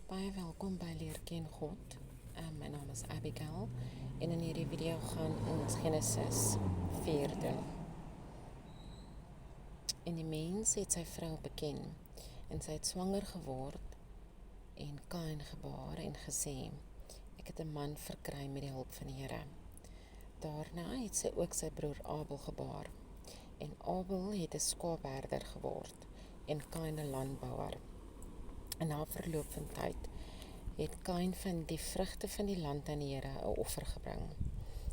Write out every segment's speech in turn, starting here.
Baie welkom by Leer Ken God. My naam is Abigail en in hierdie video gaan ons Genesis 4 doen. En die mens het sy vrou beken en sy het swanger geword en Kain gebaar en gesê, ek het 'n man verkry met die hulp van die Here. Daarna het sy ook sy broer Abel gebaar en Abel het 'n skaapherder geword en Kain 'n landbouer. En na verloop van tyd het Kain van die vrugte van die land aan die Here 'n offer gebring.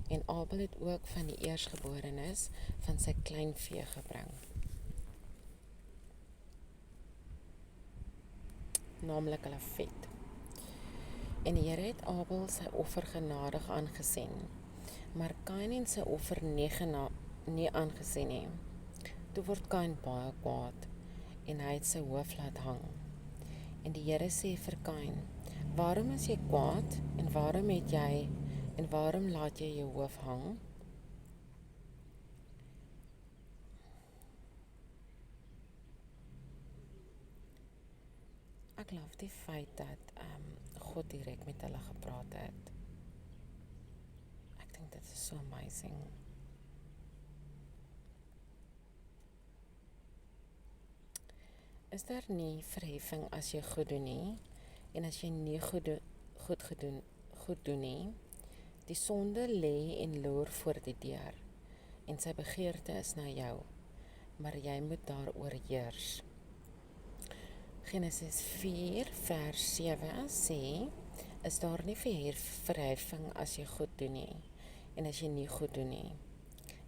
En Abel het ook van die eersgeborenes van sy kleinvee gebring. Naamlik hulle vet. En die Here het Abel sy offer genadig aangesien, maar Kain en sy offer nie aangesien nie. Toe word Kain baie kwaad en hy het sy hoof laat hang. En die Here sê vir Kain, waarom is jy kwaad en waarom laat jy jou hoof hang? Ek love die feit dat God direk met hulle gepraat het. Ek dink dit is so amazing. Is daar nie verheffing as jy goed doen nie, en as jy nie goed doen nie? Die sonde lê en loer voor die deur, en sy begeerte is na jou, maar jy moet daaroor heers. Genesis 4 vers 7 sê, is daar nie verheffing as jy goed doen nie, en as jy nie goed doen nie?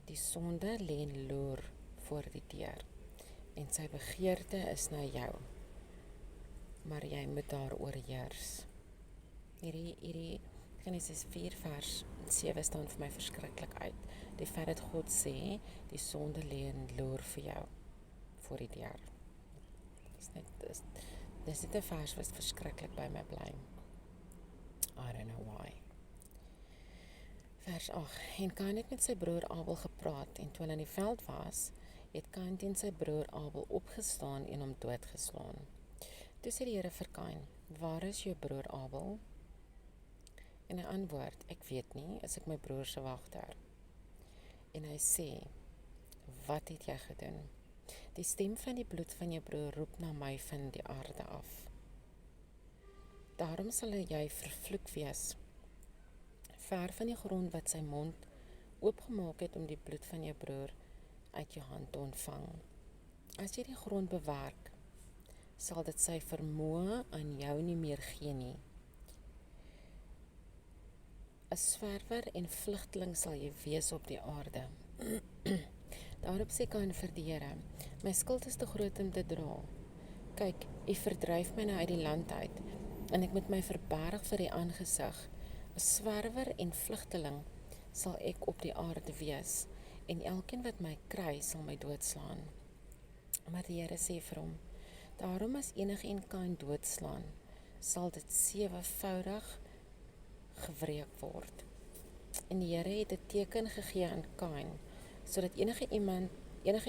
Die sonde lê en loer voor die deur, en sy begeerte is na jou, maar jy moet daaroor heers. Hierdie Genesis 4 vers 7 staan vir my verskriklik uit. Die feit dat God sê, die sonde lê en loer vir jou, voor die deur. Dis net 'n vers wat verskriklik by my bly. I don't know why. Vers 8. En Kain het met sy broer Abel gepraat, en toe hulle in die veld was, het Kain teen sy broer Abel opgestaan en hom doodgeslaan. Toe sê die Here vir Kain, waar is jou broer Abel? En hy antwoord, ek weet nie, is ek my broer se wagter? En hy sê, wat het jy gedoen? Die stem van die bloed van jou broer roep na my van die aarde af. Daarom sal jy vervloek wees, ver van die grond wat sy mond oopgemaak het om die bloed van jou broer uit jou hand te ontvang. As jy die grond bewerk, sal dit sy vermoë aan jou nie meer gee nie. 'n Swerwer en vlugteling sal jy wees op die aarde. Daarop sê Kain vir die Here, my skuld is te groot om te dra. Kyk, u verdryf my nou uit die land uit, en ek moet my verberg vir die aangesig. 'n Swerwer en vlugteling sal ek op die aarde wees, en elkeen wat my kry, sal my doodslaan. Maar die Here sê vir hom, daarom as enige een Kain doodslaan, sal dit 7voudig gewreek word. En die Here het 'n teken gegee aan Kain, sodat enige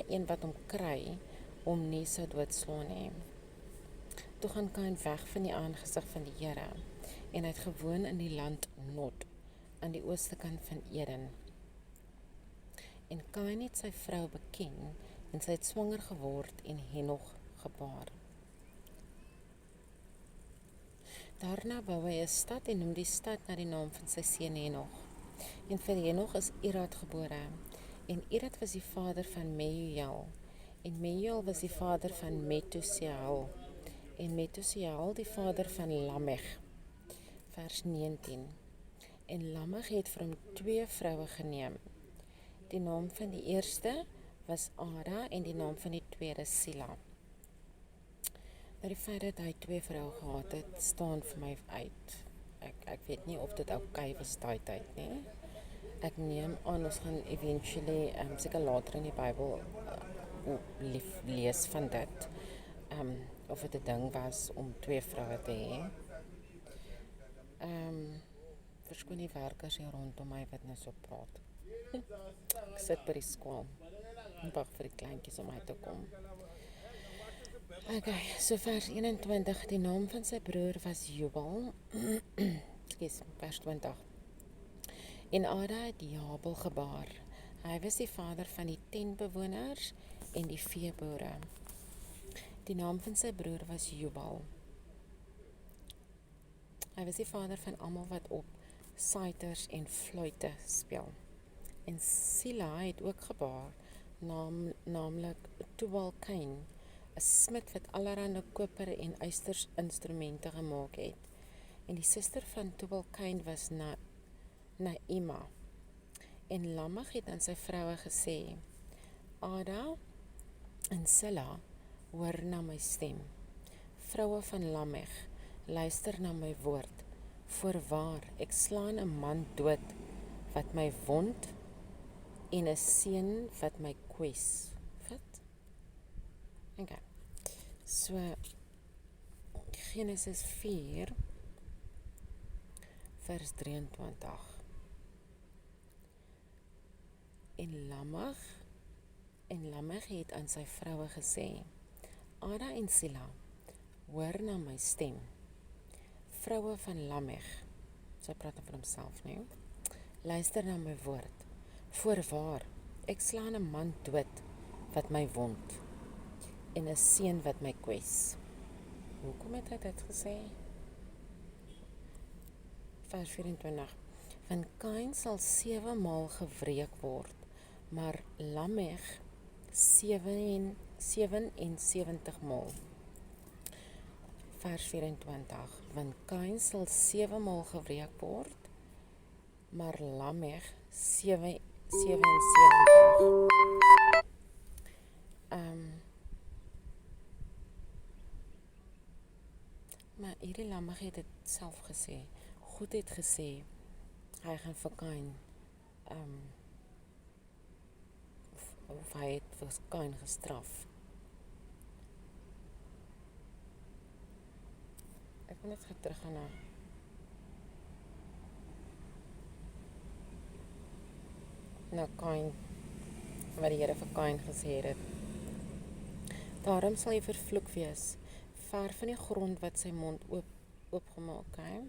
een wat hom kry, hom nie sou doodslaan nie. Toe gaan Kain weg van die aangesig van die Here, en hy het gewoon in die land Nod, aan die ooste kant van Eden. En Kain het sy vrou beken, en sy het swanger geword en Henog gebaar. Daarna bou hy 'n stad en noem die stad na die naam van sy seun Henog. En vir Henog is Irad gebore, en Irad was die vader van Mehujael, en Mehujael was die vader van Metusjael, en Metusjael die vader van Lamech. Vers 19. En Lamech het vir hom 2 vroue geneem. Die naam van die eerste was Ada en die naam van die tweede Sila. Nou die feit dat hy 2 vroue gehad het, staan vir my uit. Ek weet nie of dit oukei was daai tyd nie. Ek neem aan ons gaan eventually seker later in die Bybel lees van dit. Of dit 'n ding was om 2 vroue te hê. Verskoon die werkers hier rondom my wat nou so praat. Ek sit by die skaal en wag vir die kleintjies om uit te kom. Okay, so vers 21, die naam van sy broer was Jubal. Ekskuus, vers 20. En Ada het Jabal gebaar. Hy was die vader van die tentbewoners en die veeboere. Die naam van sy broer was Jubal. Hy was die vader van almal wat op saiters en fluitte speel. En Sila het ook gebaar, naamlik Tubal-Cain, 'n smid wat allerlei koper en ysters instrumente gemaak het. En die suster van Tubal-Cain was Naima. En Lamech het aan sy vroue gesê: Ada en Sila, hoor na my stem. Vroue van Lamech, luister na my woord. Voorwaar, ek slaan 'n man dood wat my wond en 'n seun wat my kwes. Wat? Okay. So Genesis 4 vers 23. En Lamech het aan sy vroue gesê: Ada en Sila, hoor na my stem. Vroue van Lamech, sy praat van homself, nee. Luister na my woord. Voorwaar, ek slaan 'n man dood wat my wond en 'n seun wat my kwes. Hoekom het hy dit gesê? Vers 24. Want Kain sal 7 maal gewreek word, maar Lamech 77 maal. Vers 24. Want Kain sal 7 maal gewreek word, maar Lamech 77. Maar hierdie Lamech het dit self gesê. God het gesê hy gaan vir Kain of hy het vir Kain gestraf. Ek wil net terug gaan na Kain, wat die Here vir Kain gesê het. Daarom sal hy vervloek wees, ver van die grond wat sy mond oopgemaak, hè?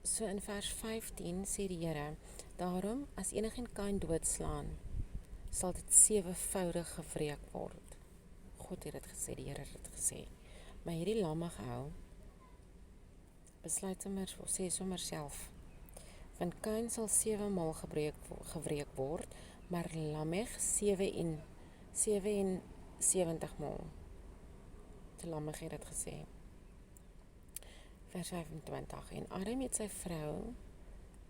So in vers 15 sê die Here: daarom as enigiemand Kain doodslaan, sal dit 7voudig gewreek word. God het dit gesê, die Here het dit gesê. Maar hierdie Lamech besluit sommer self. Want Kain sal 7 maal gewreek word, maar Lamech 77 maal. Die Lamech het dit gesê. Vers 25. En Adam het sy vrou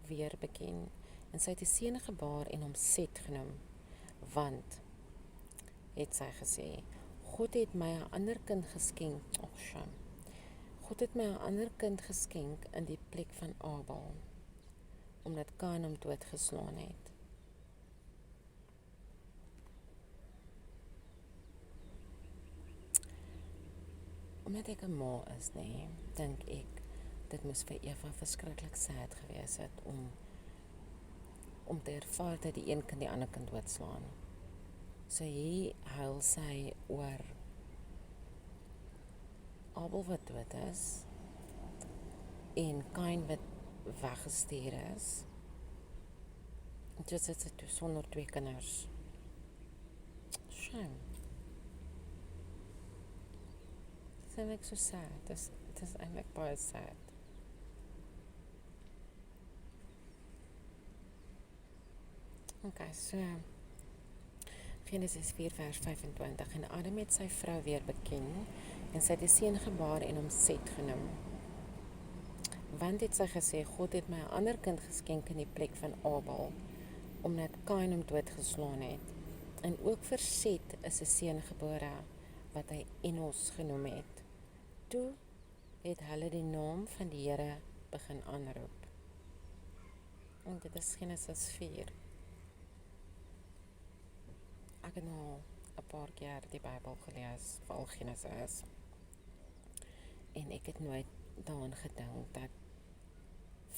weer beken, en sy het 'n seun gebaar en hom Set genoem, want, het sy gesê, God het my 'n ander kind geskenk. God het my 'n ander kind geskenk in die plek van Abel, omdat Kain hom doodgeslaan het. Omdat ek 'n ma is, dink ek, dit moes vir Eva verskriklik sad gewees het om te ervaar dat die een kind die ander kind doodslaan. So hier huil sy oor Abel wat dood is en Kain wat weggestuur is. En toe sit sy sonder 2 kinders. Shame. Dit is eintlik so sad. Dit is eintlik baie sad. Okay, so Genesis 4 vers 25. En Adam het sy vrou weer beken, en sy het 'n seun gebaar en hom Set genoem. Want het sy gesê, God het my 'n ander kind geskenk in die plek van Abel, omdat Kain hom doodgeslaan het. En ook vir Set is 'n seun gebore, wat hy Enos genoem het. Toe het hulle die naam van die Here begin aanroep. En dit is Genesis 4. Ek het nou 'n paar keer die Bybel gelees, veral Genesis. En ek het nooit daaraan gedink dat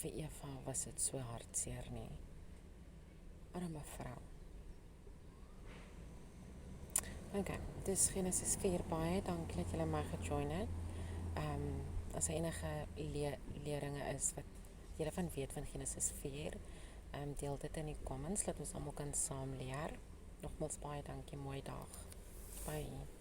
vir Eva was dit so hartseer nie. Arme vrou. Okay, dis Genesis 4 baie. Dankie dat julle my gejoin het. As er enige leringe is wat julle van weet van Genesis 4, deel dit in die comments, laat ons almal kan saam leer. Nogmaals baie dankie, mooi dag. Bye.